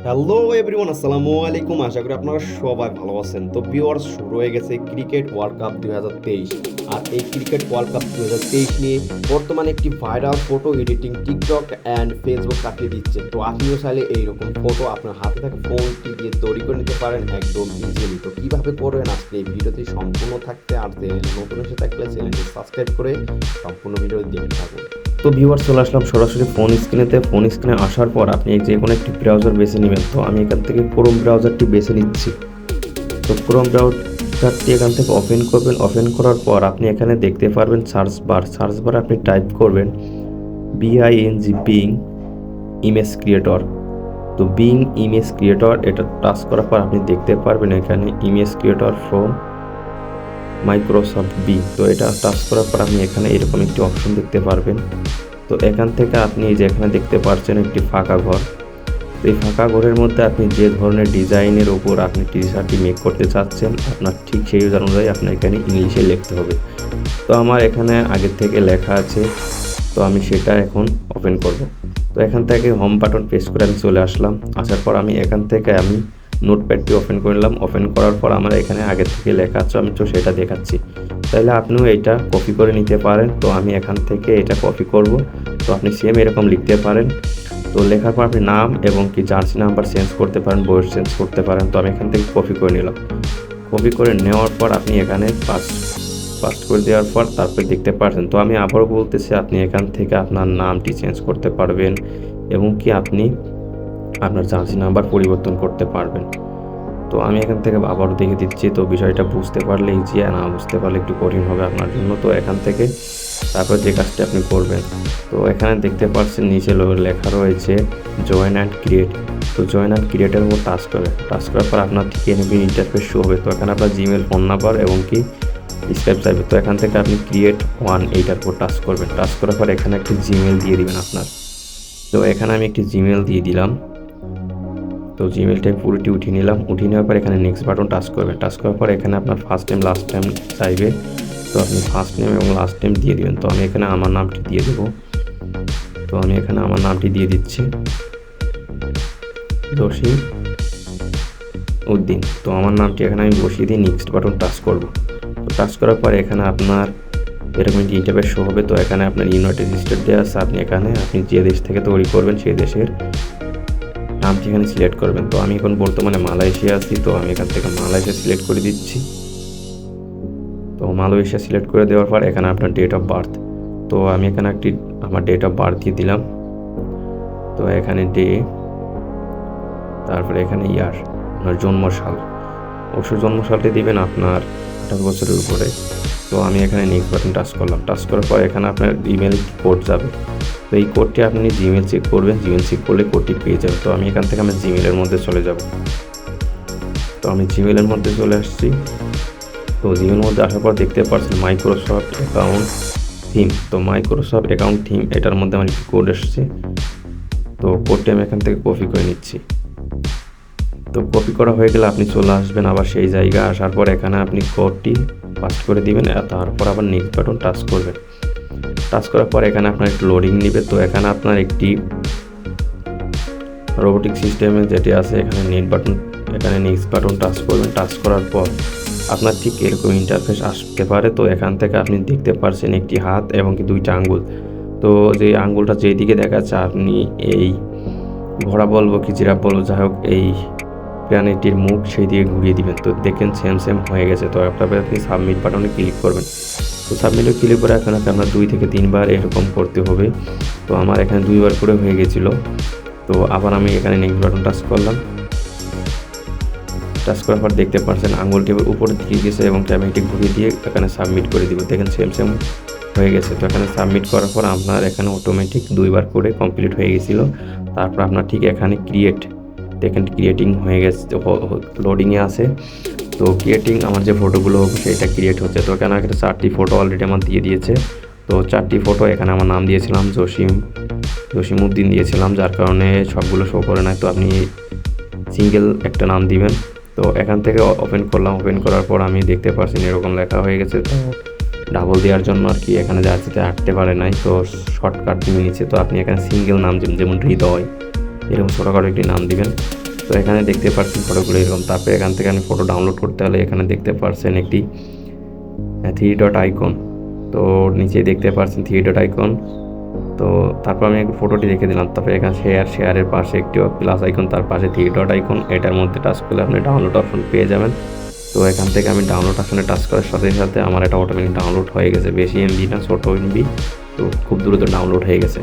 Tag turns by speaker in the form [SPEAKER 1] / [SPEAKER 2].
[SPEAKER 1] Hello everyone, আসসালামু আলাইকুম। আশা করি আপনারা সবাই ভালো আছেন। তো ভিউয়ার্স, শুরু হয়ে গেছে ক্রিকেট ওয়ার্ল্ড কাপ 2023। আর এই ক্রিকেট ওয়ার্ল্ড কাপ 2023 নিয়ে বর্তমানে একটি viral photo editing TikTok and Facebook কাটিয়ে দিচ্ছে। তো আপনিও চাইলে এইরকম ফটো আপনার হাতে থাকা ফোনটি দিয়ে তৈরি করে নিতে পারেন একদম ইজিলি। তো কীভাবে করবেন আজকে এই ভিডিওটি সম্পূর্ণ থাকতে, আর নতুন এসে থাকলে চ্যানেলটি সাবস্ক্রাইব করে সম্পূর্ণ ভিডিও দেখতে থাকুন। তো ভিউয়ার, চলে আসলাম সরাসরি ফোন স্ক্রিনে আসার পর আপনি যে কোনো একটি ব্রাউজার বেছে নেবেন। তো আমি এখান থেকে ক্রোম ব্রাউজারটি বেছে নিচ্ছি। তো ক্রোম ব্রাউজারটি এখান থেকে ওপেন করবেন। ওপেন করার পর আপনি এখানে দেখতে পারবেন সার্চ বারে আপনি টাইপ করবেন বিং ইমেজ ক্রিয়েটর। তো বিং ইমেজ ক্রিয়েটর এটা টাচ করার পর আপনি দেখতে পারবেন এখানে image creator from Microsoft being. তো এটা টাচ করার পর আপনি এখানে এরকম একটি অপশন দেখতে পারবেন। তো এখান থেকে আপনি এই যে এখানে দেখতে পাচ্ছেন একটি ফাঁকা ঘর। তো এই ফাঁকা ঘরের মধ্যে আপনি যে ধরনের ডিজাইনের উপর আপনি টি শার্টটি মেক করতে চাচ্ছেন, আপনার ঠিক সেই অনুযায়ী আপনার এখানে ইংলিশে লিখতে হবে। তো আমার এখানে আগের থেকে লেখা আছে, তো আমি সেটা এখন ওপেন করব। তো এখান থেকে হোম বাটন প্রেস করে আমি চলে আসলাম। আসার পর আমি এখান থেকে নোটপ্যাডটি ওপেন করলাম। ওপেন করার পর আমার এখানে আগের থেকে লেখা আছে, আমি তো সেটা দেখাচ্ছি। তাহলে আপনিও এটা কপি করে নিতে পারেন। তো আমি এখান থেকে এটা কপি করব। তো আপনি সেম এরকম লিখতে পারেন। তো লেখার পর আপনি নাম এবং কি জার্সি নাম্বার চেঞ্জ করতে পারেন, বয়স চেঞ্জ করতে পারেন। তো আমি এখান থেকে কপি করে নিলাম। কপি করে নেওয়ার পর আপনি এখানে পাস্ট করে দেওয়ার পর তারপরে দেখতে পাচ্ছেন। তো আমি আবারও বলতেছি, আপনি এখান থেকে আপনার নামটি চেঞ্জ করতে পারবেন এবং কি আপনি আপনার জার্সি নাম্বার পরিবর্তন করতে পারবেন। তো আমি এখান থেকে আবারও দেখে দিচ্ছি। তো বিষয়টা বুঝতে পারলে ইজি, না বুঝতে পারলে একটু কঠিন হবে আপনার জন্য। তো এখান থেকে তারপর যে কাজটি আপনি করবেন, তো এখানে দেখতে পাচ্ছেন নিচে লেখা রয়েছে জয়েন অ্যান্ড ক্রিয়েট। তো জয়েন অ্যান্ড ক্রিয়েটের উপর টাচ করার পর আপনার ঠিক এনবি ইন্টারফেস শো হবে। তো এখানে আপনার জিমেল, ফোন নাম্বার এবং কি স্ক্রাইব চাইবে। তো এখান থেকে আপনি ক্রিয়েট ওয়ান এইটার উপর টাচ করবেন। টাচ করার পর এখানে একটি জিমেল দিয়ে দিবেন আপনার। তো এখানে আমি একটি জিমেল দিয়ে দিলাম। তো জিমেলটা পুরোটি উঠিয়ে নিলাম। উঠিয়ে নেওয়ার পর এখানে নেক্সট বাটন টাচ করবেন। টাচ করার পর এখানে আপনার ফার্স্ট নেম লাস্ট নেম চাইবে। তো আপনি ফার্স্ট নেম এবং লাস্ট নেম দিয়ে দিবেন। তো আমি এখানে আমার নামটি দিয়ে দেবো। তো আমি এখানে আমার নামটি দিয়ে দিচ্ছি, জসিম উদ্দিন। তো আমার নামটি এখানে আমি বসিয়ে দিয়ে নেক্সট বাটন টাচ করব। তো টাচ করার পর এখানে আপনার এরকম একটি ইন্টারফেস শো হবে। তো এখানে আপনার ইউনাইটেড স্টেট দেওয়া আছে। আপনি যে দেশ থেকে তৈরি করবেন সেই দেশের নামটি এখানে সিলেক্ট করবেন। তো আমি এখন বর্তমানে মালয়েশিয়া আছি। তো আমি এখান থেকে মালয়েশিয়া সিলেক্ট করে দিচ্ছি। তো মালয়েশিয়া সিলেক্ট করে দেওয়ার পর এখানে আপনার ডেট অফ বার্থ। তো আমি এখানে আমার ডেট অফ বার্থ দিয়ে দিলাম। তো এখানে ডে, তারপরে এখানে ইয়ার, আপনার জন্মসাল। অবশ্যই জন্মসালটি দিবেন আপনার 18 বছরের উপরে। তো আমি এখানে নেক্সট বাটন টাচ করলাম। টাচ করার পর এখানে আপনার ইমেল কোড যাবে। তো এই কোডটি আপনি জিমেল চেক করবেন। জিমেল চেক করলে কোডটি পেয়ে যাবেন। তো আমি এখান থেকে আমার জিমেলের মধ্যে চলে যাব। তো আমি জিমেলের মধ্যে চলে আসছি। তো জিমেলের মধ্যে আসার পর দেখতে পাচ্ছেন মাইক্রোসফট অ্যাকাউন্ট থিম। তো মাইক্রোসফট অ্যাকাউন্ট থিম এটার মধ্যে আমার একটি কোড এসেছে। তো কোডটি আমি এখান থেকে কপি করে নিচ্ছি। তো কপি করা হয়ে গেলে আপনি চলে আসবেন আবার সেই জায়গায়। আসার পর এখানে আপনি কোডটি পাস্ট করে দিবেন। তারপর আবার নেক্সট বাটন টাচ করবেন। টাচ করার পর এখানে আপনার একটু লোডিং নেবে। তো এখানে আপনার একটি রোবোটিক সিস্টেমে যেটি আছে এখানে নেক্সট বাটন টাচ করবেন। টাচ করার পর আপনার ঠিক এরকম ইন্টারফেস আসতে পারে। তো এখান থেকে আপনি দেখতে পাচ্ছেন একটি হাত এবং কি দুইটা আঙ্গুল। তো যে আঙ্গুলটা যেদিকে দেখাচ্ছে আপনি এই ঘোড়া বলবো কি জিরাফ বলবো, যাই হোক, এই প্রাণীটির মুখ সেই দিকে ঘুরিয়ে দিবেন। তো দেখেন সেম হয়ে গেছে। তো তারপরে আপনি সাবমিট বাটনে ক্লিক করবেন। তো সাবমিটে ক্লিক করে এখানে আপনার 2 থেকে 3 বার এরকম করতে হবে। তো আমার এখানে 2 বার করে হয়ে গেছিলো। তো আবার আমি এখানে নেক্সট বাটন টাচ করলাম। টাচ করার পর দেখতে পাচ্ছেন আঙুলটি উপরের দিকে গেছে এবং ক্যামেরাটি ঘুরিয়ে দিয়ে এখানে সাবমিট করে দিব। দেখেন সেম হয়ে গেছে। তো এখানে সাবমিট করার পর আপনার এখানে অটোমেটিক 2 বার করে কমপ্লিট হয়ে গেছিলো। তারপর আপনার ঠিক এখানে দেখেন ক্রিয়েটিং হয়ে গেছে, লোডিংয়ে আছে। তো ক্রিয়েটিং আমার যে ফটোগুলো হবে সেটা ক্রিয়েট হচ্ছে। তো এখানে একটা 4টি ফটো অলরেডি আমার দিয়ে দিয়েছে। তো 4টি ফটো এখানে আমার নাম দিয়েছিলাম জসিম উদ্দিন দিয়েছিলাম, যার কারণে সবগুলো শো করে নাই। তো আপনি সিঙ্গেল একটা নাম দিবেন। তো এখান থেকে ওপেন করলাম। ওপেন করার পর আমি দেখতে পাচ্ছি এরকম লেখা হয়ে গেছে। তো ডাবল দেওয়ার জন্য আর কি এখানে জার্সিতে আঁকতে পারে নাই, তো শর্টকাট নিয়ে নিচ্ছে। তো আপনি এখানে সিঙ্গেল নাম যেমন হৃদয়, এরকম ছোটোখাটো একটি নাম দিবেন। তো এখানে দেখতে পাচ্ছেন ফটোগুলো এরকম। তারপরে এখান থেকে আমি ফটো ডাউনলোড করতে হলে এখানে দেখতে পাচ্ছেন একটি 3 ডট আইকন। তো নিচে দেখতে পাচ্ছেন 3 ডট আইকন। তো তারপর আমি একটু ফটোটি রেখে দিলাম। তারপরে এখানে শেয়ারের পাশে একটি প্লাস আইকন, তার পাশে 3 ডট আইকন, এটার মধ্যে টাচ করলে আপনি ডাউনলোড অপশন পেয়ে যাবেন। তো এখান থেকে আমি ডাউনলোড অপশনে টাচ করার সাথে সাথে আমার এটা অটোমেটিক ডাউনলোড হয়ে গেছে। বেশি এমবি না, ছোটো এমবি, তো খুব দ্রুত ডাউনলোড হয়ে গেছে।